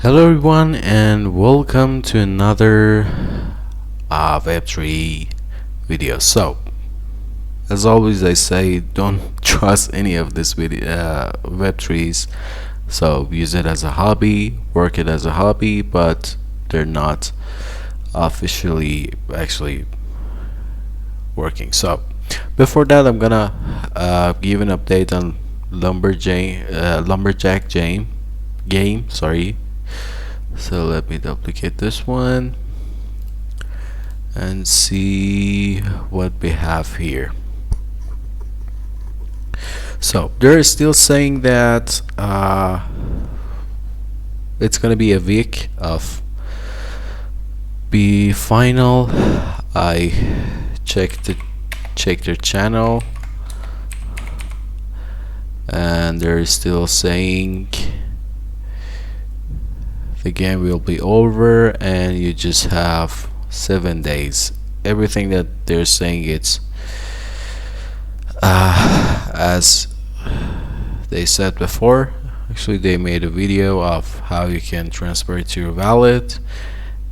Hello everyone and welcome to another Web3 video. So, as always I say, don't trust any of this video Web3s. So use it as a hobby, work it as a hobby, but they're not officially actually working. So before that, I'm gonna give an update on Lumberjack game. Sorry. So let me duplicate this one and see what we have here. So they're still saying that it's gonna be a week of the final. I checked their channel and they're still saying the game will be over and you just have 7 days. Everything that they're saying, it's as they said before. Actually, they made a video of how you can transfer it to your wallet,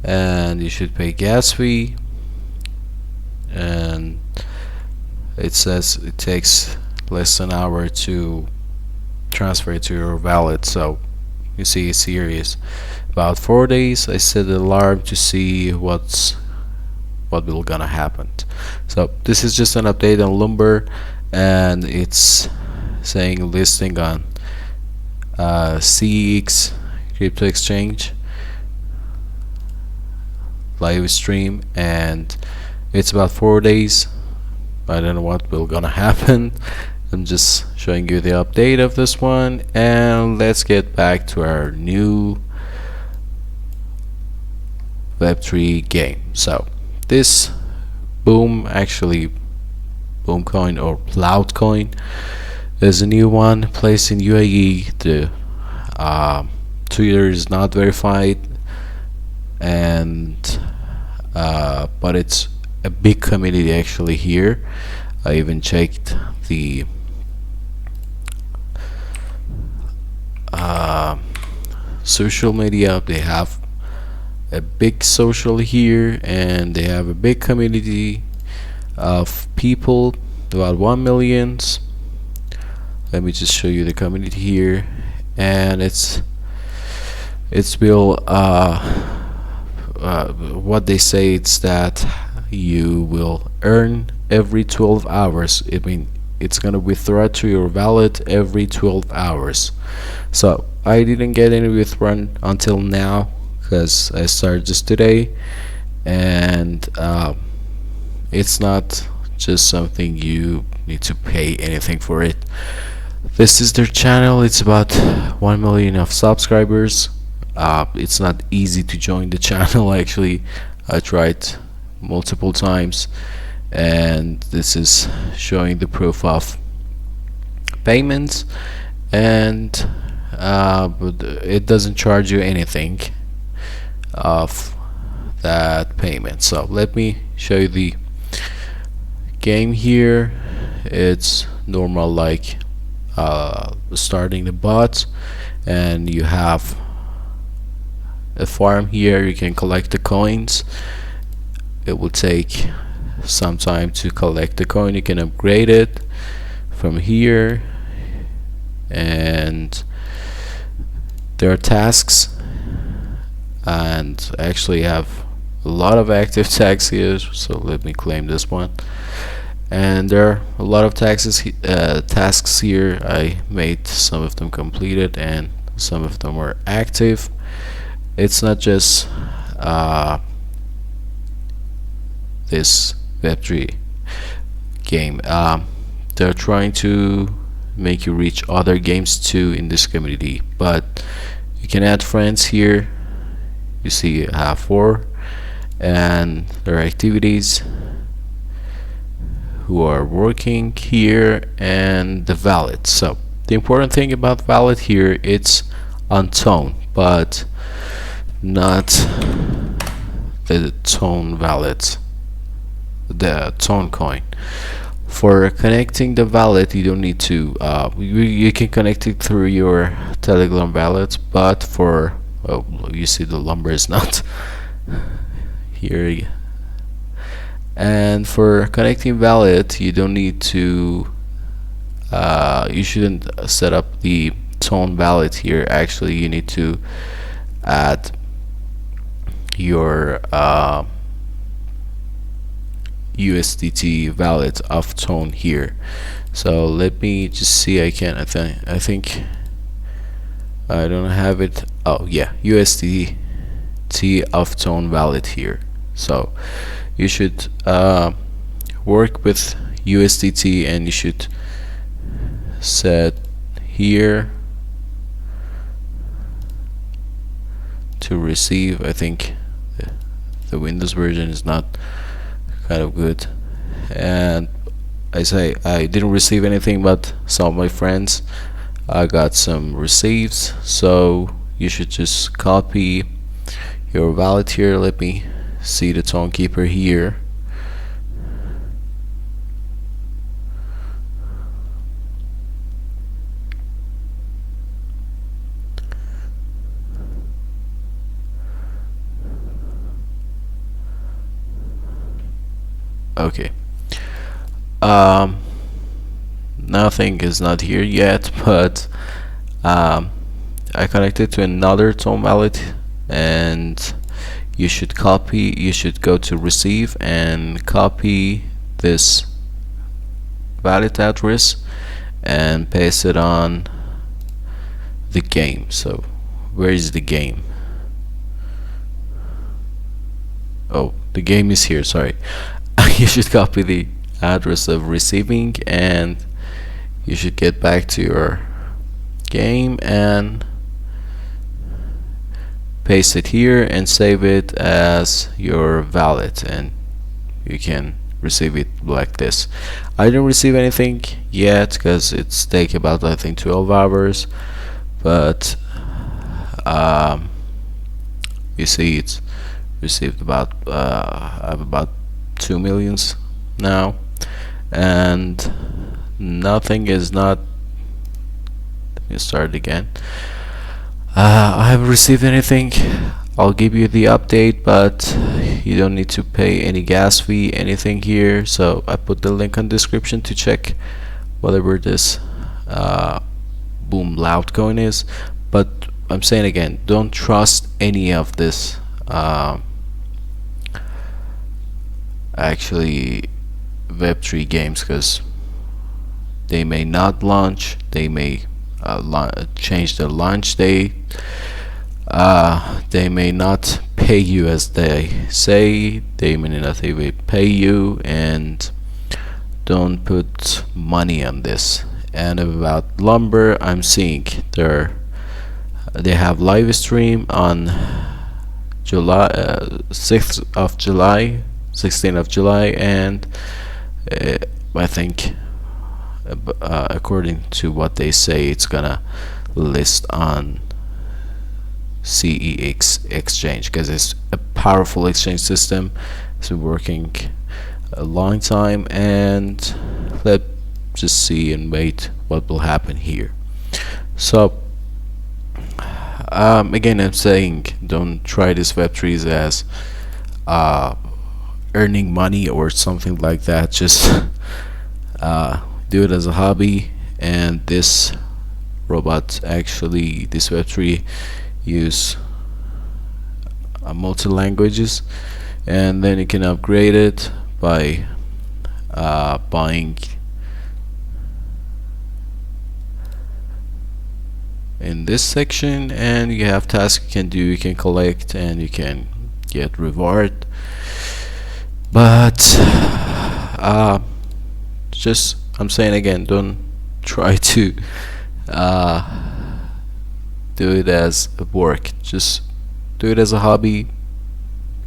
and you should pay gas fee, and it says it takes less than an hour to transfer it to your wallet. So you see, it's serious. About 4 days. I set an alarm to see what will gonna happen. So this is just an update on Lumber, and it's saying listing on CX crypto exchange live stream, and it's about 4 days. I don't know what will gonna happen. I'm just showing you the update of this one, and let's get back to our new Web3 game. So this Boom coin or Cloud coin is a new one placed in UAE. The Twitter is not verified, and but it's a big community actually here. I even checked the social media. They have a big social here, and they have a big community of people, about 1 million. Let me just show you the community here, and it's will what they say, it's that you will earn every 12 hours. I mean, it's gonna withdraw to your wallet every 12 hours. So I didn't get any withdraw until now because I started just today, and it's not just something you need to pay anything for it. This is their channel. It's about 1 million of subscribers. It's not easy to join the channel. Actually, I tried multiple times, and this is showing the proof of payments, and but it doesn't charge you anything of that payment. So let me show you the game here. It's normal, like starting the bot, and you have a farm here. You can collect the coins. It will take some time to collect the coin. You can upgrade it from here, and there are tasks, and I actually have a lot of active tags here. So let me claim this one, and there are a lot of tasks here. I made some of them completed, and some of them are active. It's not just this Web3 game. They're trying to make you reach other games too in this community, but you can add friends here. You see I have 4, and there are activities who are working here, and the wallet. So the important thing about wallet here, it's on Tone, but not the Tone wallet, the Tone coin. For connecting the wallet, you don't need to you can connect it through your Telegram wallet, but for Oh, you see the lumber is not here. And for connecting wallet, you don't need to you shouldn't set up the tone wallet here. Actually, you need to add your USDT wallet of tone here. So let me just see. I think I don't have it. Oh yeah, USDT of tone wallet here. So you should work with USDT, and you should set here to receive. I think the Windows version is not kind of good, and I didn't receive anything, but some of my friends got some receipts. So you should just copy your wallet here. Let me see the tone keeper here. Okay, nothing is not here yet, but I connected to another tone wallet, and you should go to receive and copy this wallet address and paste it on the game. So where is the game? Oh, the game is here, sorry. You should copy the address of receiving, and you should get back to your game and paste it here and save it as your wallet, and you can receive it like this. I didn't receive anything yet because it's take about, I think, 12 hours, but you see it's received about I have about 2 millions now, and nothing is not. Let me start again. I haven't received anything. I'll give you the update, but you don't need to pay any gas fee, anything here. So I put the link in description to check whatever this boom loud coin is. But I'm saying again, don't trust any of this actually Web3 games, because they may not launch, they may change the launch date, they may not pay you as they say, they may not even pay you, and don't put money on this. And about Lumber, I'm seeing they have live stream on July 6th of July, 16th of July, and I think according to what they say, it's gonna list on CEX exchange, because it's a powerful exchange system. It's been working a long time, and let's just see and wait what will happen here. So again, I'm saying don't try this Web3s as earning money or something like that. Just do it as a hobby. And this robot, actually this Web3 use multi languages, and then you can upgrade it by buying in this section, and you have tasks you can do, you can collect, and you can get reward. But just I'm saying again, don't try to do it as a work. Just do it as a hobby.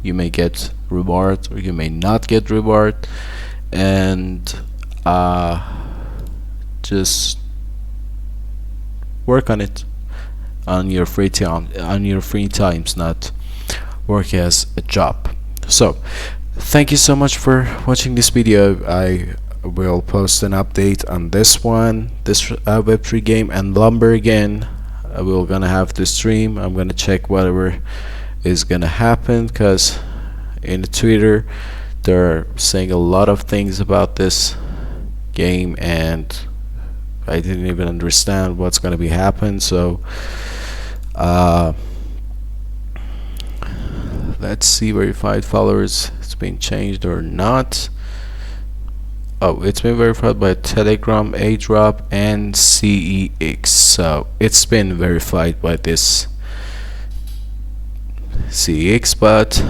You may get reward or you may not get reward, and just work on it on your free time, not work as a job. So thank you so much for watching this video. I will post an update on this Web3 game and Lumber again. we're gonna have the stream. I'm gonna check whatever is gonna happen, because in Twitter they're saying a lot of things about this game, and I didn't even understand what's gonna be happen. So let's see, verified followers, it's been changed or not. Oh, it's been verified by Telegram, ADrop, and CEX. So it's been verified by this CEX, but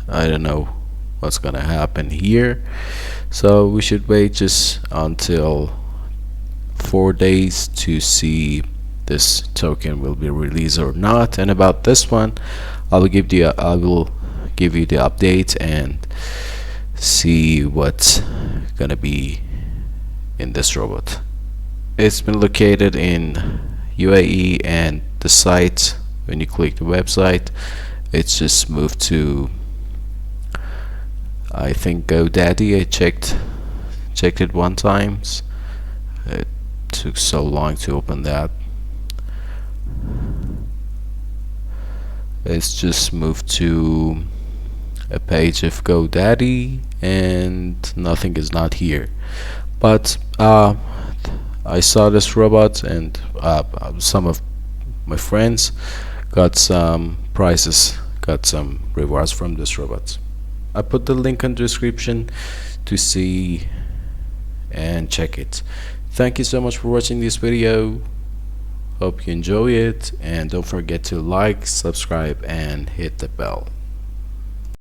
I don't know what's gonna happen here. So we should wait just until 4 days to see this token will be released or not. And about this one, I will give you the update and see what's gonna be in this robot. It's been located in UAE, and the site, when you click the website, it's just moved to, I think, GoDaddy. I checked it one time. It took so long to open that. It's just moved to a page of GoDaddy, and nothing is not here. But I saw this robot, and some of my friends got some prizes, got some rewards from this robot. I put the link in the description to see and check it. Thank you so much for watching this video. Hope you enjoy it, and don't forget to like, subscribe, and hit the bell.